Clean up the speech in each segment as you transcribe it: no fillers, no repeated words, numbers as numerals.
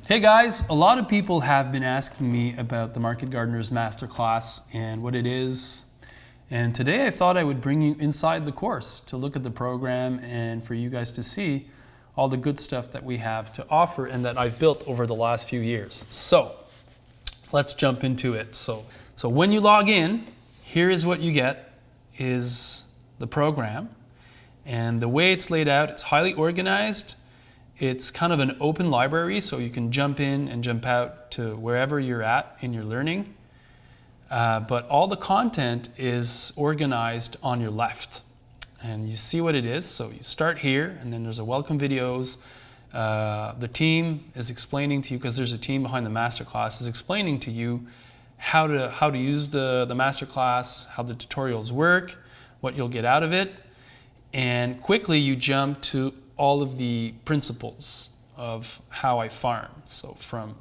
Hey guys, a lot of people have been asking me about the Market Gardener's Masterclass and what it is. And today I thought I would bring you inside the course to look at the program and for you guys to see all the good stuff that we have to offer and that I've built over the last few years. So let's jump into it. So when you log in, here is what you get is the program. And the way it's laid out, it's highly organized. It's kind of an open library, so you can jump in and jump out to wherever you're at in your learning. But all the content is organized on your left. And you see what it is. So you start here, and then there's a welcome videos. The team is explaining to you, because there's a team behind the masterclass, is explaining to you how to use the masterclass, how the tutorials work, what you'll get out of it. And quickly you jump to all of the principles of how I farm. So from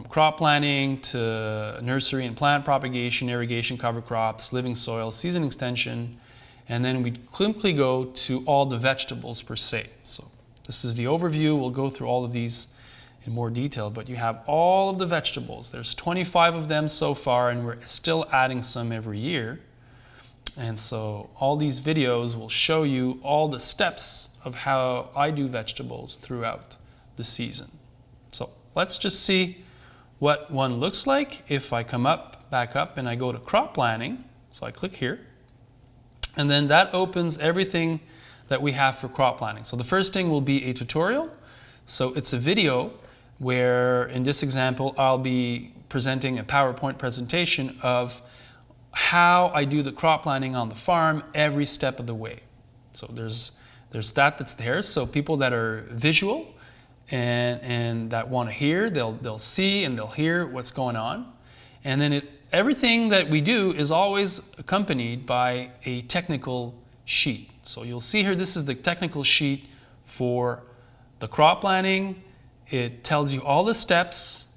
crop planning to nursery and plant propagation, irrigation, cover crops, living soil, season extension, and then we quickly go to all the vegetables per se. So this is the overview. We'll go through all of these in more detail, but you have all of the vegetables. There's 25 of them so far, and we're still adding some every year. And so all these videos will show you all the steps of how I do vegetables throughout the season. So let's just see what one looks like if I come back up and I go to crop planning. So I click here, and then that opens everything that we have for crop planning. So the first thing will be a tutorial. So it's a video where, in this example, I'll be presenting a PowerPoint presentation of how I do the crop planning on the farm every step of the way. So there's that's there. So people that are visual and that want to hear, they'll see and they'll hear what's going on. And then everything that we do is always accompanied by a technical sheet. So you'll see here, this is the technical sheet for the crop planning. It tells you all the steps,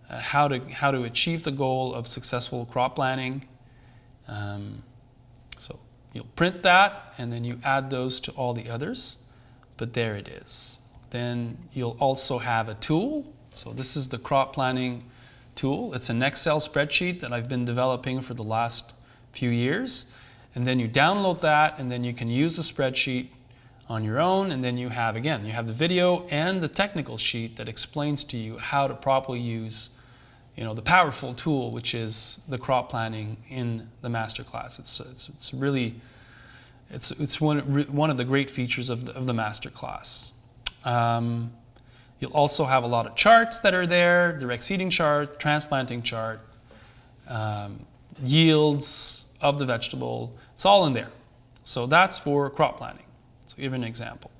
how to achieve the goal of successful crop planning. So you'll print that and then you add those to all the others, but there it is. Then you'll also have a tool. So this is the crop planning tool. It's an Excel spreadsheet that I've been developing for the last few years. And then you download that and then you can use the spreadsheet on your own. And then you have the video and the technical sheet that explains to you how to properly use the powerful tool, which is the crop planning in the masterclass. It's really one of the great features of the masterclass. You'll also have a lot of charts that are there: direct seeding chart, transplanting chart, yields of the vegetable. It's all in there. So that's for crop planning. So give an example.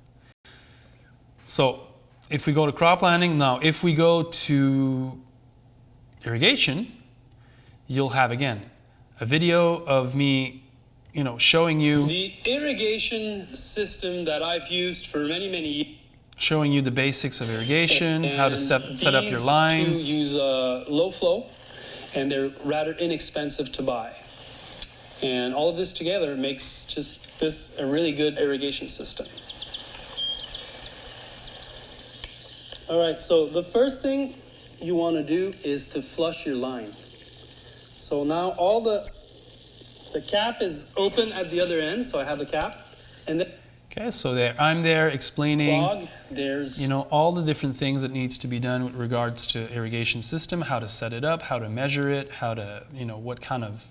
So if we go to crop planning now, if we go to irrigation, you'll have again a video of me showing you the irrigation system that I've used for many years, showing you the basics of irrigation, how to set up your lines. These use low flow, and they're rather inexpensive to buy, and all of this together makes just this a really good irrigation system. All right, so the first thing you want to do is to flush your line. So now all the cap is open at the other end, so I have the cap, and then so I'm there explaining clog, there's all the different things that needs to be done with regards to irrigation system, how to set it up, how to measure it, how to what kind of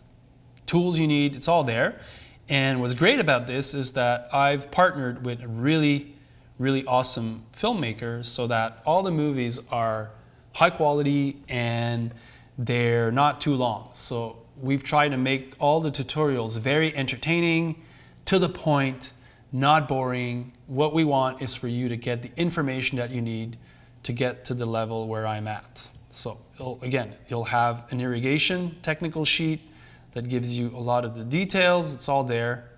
tools you need. It's all there. And what's great about this is that I've partnered with a really awesome filmmaker so that all the movies are high quality and they're not too long. So we've tried to make all the tutorials very entertaining, to the point, not boring. What we want is for you to get the information that you need to get to the level where I'm at. So you'll have an irrigation technical sheet that gives you a lot of the details. It's all there.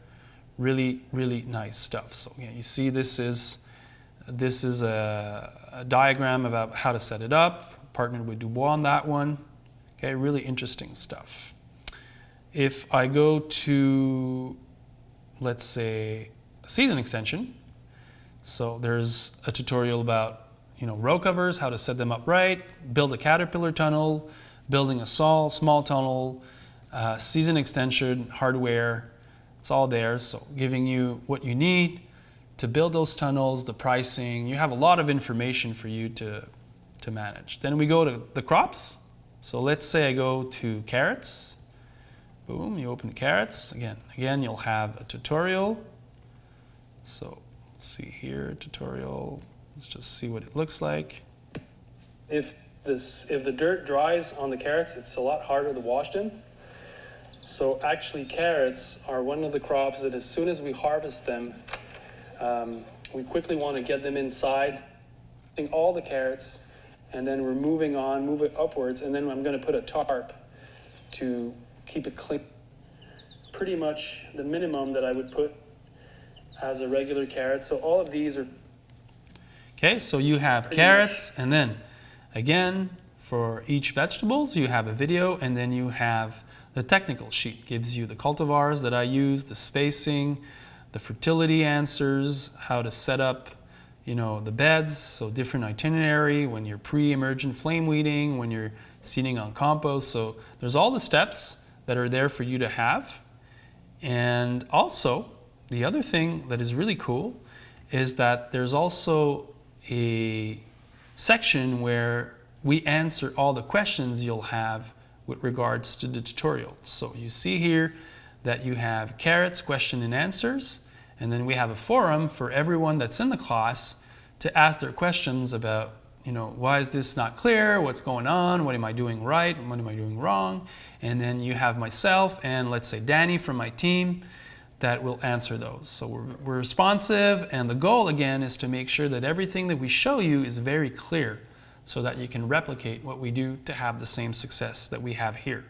Really nice stuff. So you see this is a diagram about how to set it up. Partnered with Dubois on that one. Okay, really interesting stuff. If I go to, let's say, season extension, so there's a tutorial about row covers, how to set them up right, build a caterpillar tunnel, building a small tunnel, season extension, hardware. It's all there. So giving you what you need to build those tunnels, the pricing. You have a lot of information for you to manage. Then we go to the crops. So let's say I go to carrots. Boom, you open carrots. Again, you'll have a tutorial. So let's see here, tutorial. Let's just see what it looks like. If the dirt dries on the carrots, it's a lot harder to wash them. So actually carrots are one of the crops that as soon as we harvest them, we quickly want to get them inside, all the carrots, and then we're move it upwards, and then I'm going to put a tarp to keep it clean. Pretty much the minimum that I would put as a regular carrot. So all of these are... Okay, so you have carrots, and then again, for each vegetables, you have a video, and then you have the technical sheet. Gives you the cultivars that I use, the spacing, the fertility answers, how to set up the beds, so different itinerary when you're pre-emergent flame weeding, when you're seeding on compost. So there's all the steps that are there for you to have. And also, the other thing that is really cool is that there's also a section where we answer all the questions you'll have with regards to the tutorial. So you see here that you have carrots, question and answers, and then we have a forum for everyone that's in the class to ask their questions about, why is this not clear? What's going on? What am I doing right? What am I doing wrong? And then you have myself and let's say Danny from my team that will answer those. So we're responsive, and the goal again is to make sure that everything that we show you is very clear so that you can replicate what we do to have the same success that we have here.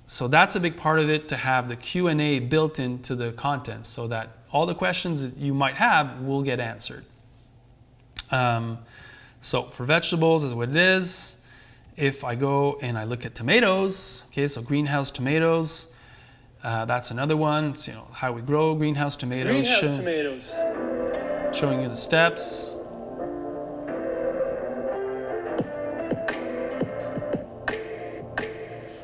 So that's a big part of it, to have the Q&A built into the content so that all the questions that you might have will get answered. So for vegetables is what it is. If I go and I look at tomatoes, okay, so greenhouse tomatoes, that's another one. It's, how we grow greenhouse tomatoes. Showing you the steps.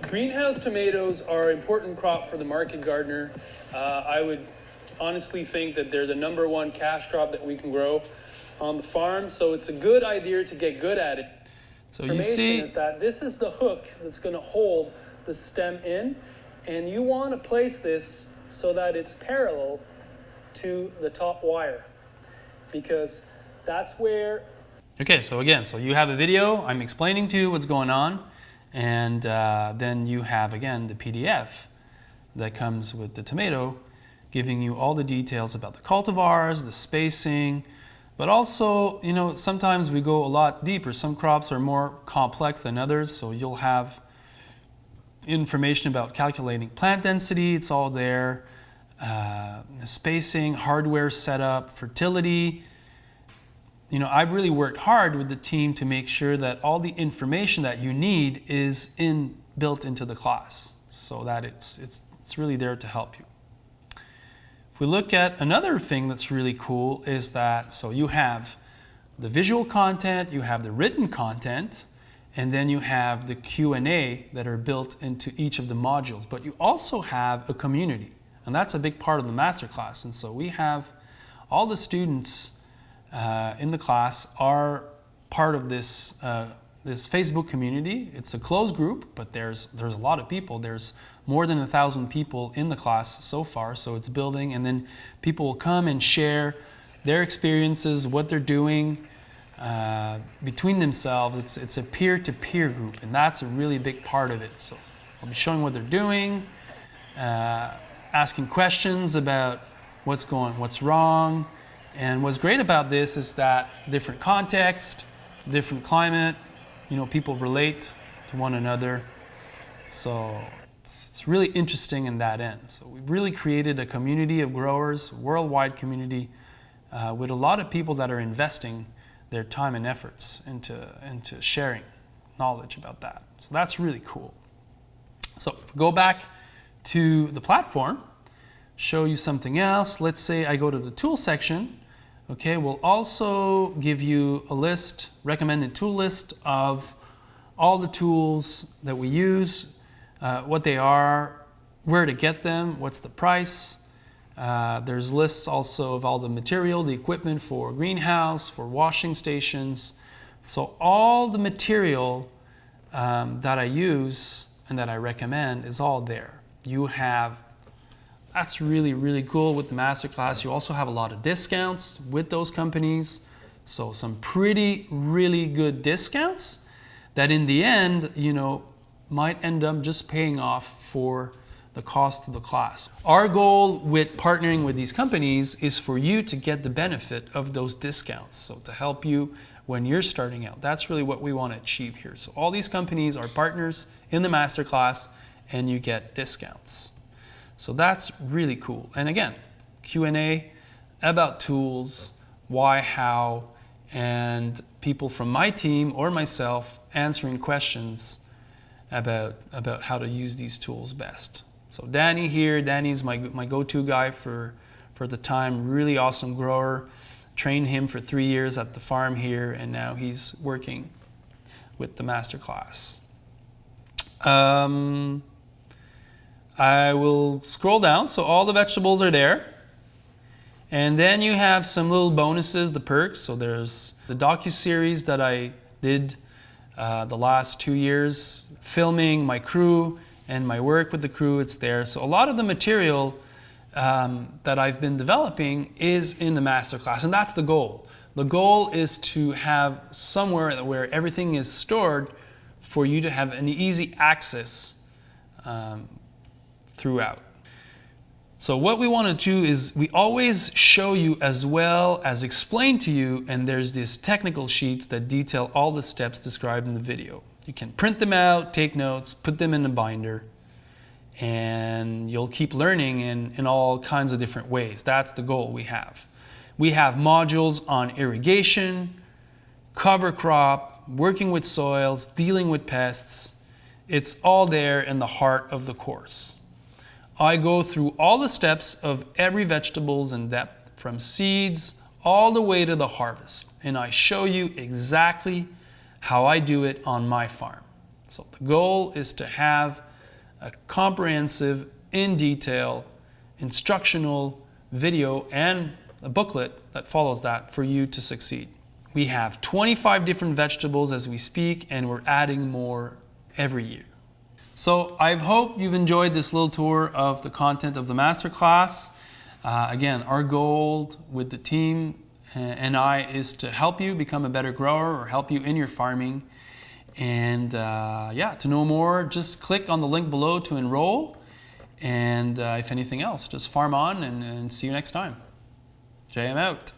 Greenhouse tomatoes are an important crop for the market gardener. I would honestly think that they're the #1 cash crop that we can grow on the farm. So it's a good idea to get good at it. So you see is that this is the hook that's going to hold the stem in, and you want to place this so that it's parallel to the top wire, because that's where... Okay, so again, so you have a video, I'm explaining to you what's going on, and then you have, again, the PDF that comes with the tomato, giving you all the details about the cultivars, the spacing, but also, sometimes we go a lot deeper. Some crops are more complex than others, so you'll have information about calculating plant density, it's all there, spacing, hardware setup, fertility. I've really worked hard with the team to make sure that all the information that you need is built into the class, so that it's really there to help you. If we look at another thing that's really cool is that, so you have the visual content, you have the written content, and then you have the Q&A that are built into each of the modules. But you also have a community, and that's a big part of the masterclass. And so we have all the students in the class are part of this Facebook community. It's a closed group, but there's a lot of people. There's more than 1,000 people in the class so far, so it's building, and then people will come and share their experiences, what they're doing between themselves. It's a peer-to-peer group, and that's a really big part of it. So I'll be showing what they're doing, asking questions about what's wrong, and what's great about this is that different context, different climate, people relate to one another. So it's really interesting in that end. So we've really created a community of growers, worldwide community, with a lot of people that are investing their time and efforts into sharing knowledge about that. So that's really cool. So if we go back to the platform, show you something else. Let's say I go to the tool section. Okay, we'll also give you a list, recommended tool list of all the tools that we use, what they are, where to get them, what's the price. There's lists also of all the material, the equipment for greenhouse, for washing stations. So all the material that I use and that I recommend is all there. That's really, really cool with the Masterclass. You also have a lot of discounts with those companies. So some really good discounts that in the end, might end up just paying off for the cost of the class. Our goal with partnering with these companies is for you to get the benefit of those discounts. So to help you when you're starting out. That's really what we want to achieve here. So all these companies are partners in the Masterclass and you get discounts. So that's really cool. And again, Q&A about tools, why, how, and people from my team or myself answering questions about how to use these tools best. So Danny here, Danny's my go-to guy for the time, really awesome grower. Trained him for 3 years at the farm here, and now he's working with the Masterclass. I will scroll down, so all the vegetables are there. And then you have some little bonuses, the perks. So there's the docu-series that I did the last 2 years, filming my crew and my work with the crew, it's there. So a lot of the material that I've been developing is in the Masterclass, and that's the goal. The goal is to have somewhere where everything is stored for you to have an easy access throughout. So what we want to do is we always show you as well as explain to you, and there's these technical sheets that detail all the steps described in the video. You can print them out, take notes, put them in a binder, and you'll keep learning in all kinds of different ways. That's the goal we have. We have modules on irrigation, cover crop, working with soils, dealing with pests. It's all there in the heart of the course. I go through all the steps of every vegetables in depth, from seeds all the way to the harvest. And I show you exactly how I do it on my farm. So the goal is to have a comprehensive, in detail, instructional video and a booklet that follows that for you to succeed. We have 25 different vegetables as we speak, and we're adding more every year. So I hope you've enjoyed this little tour of the content of the Masterclass. Again, our goal with the team and I is to help you become a better grower or help you in your farming. And to know more, just click on the link below to enroll. And if anything else, just farm on and see you next time. JM out.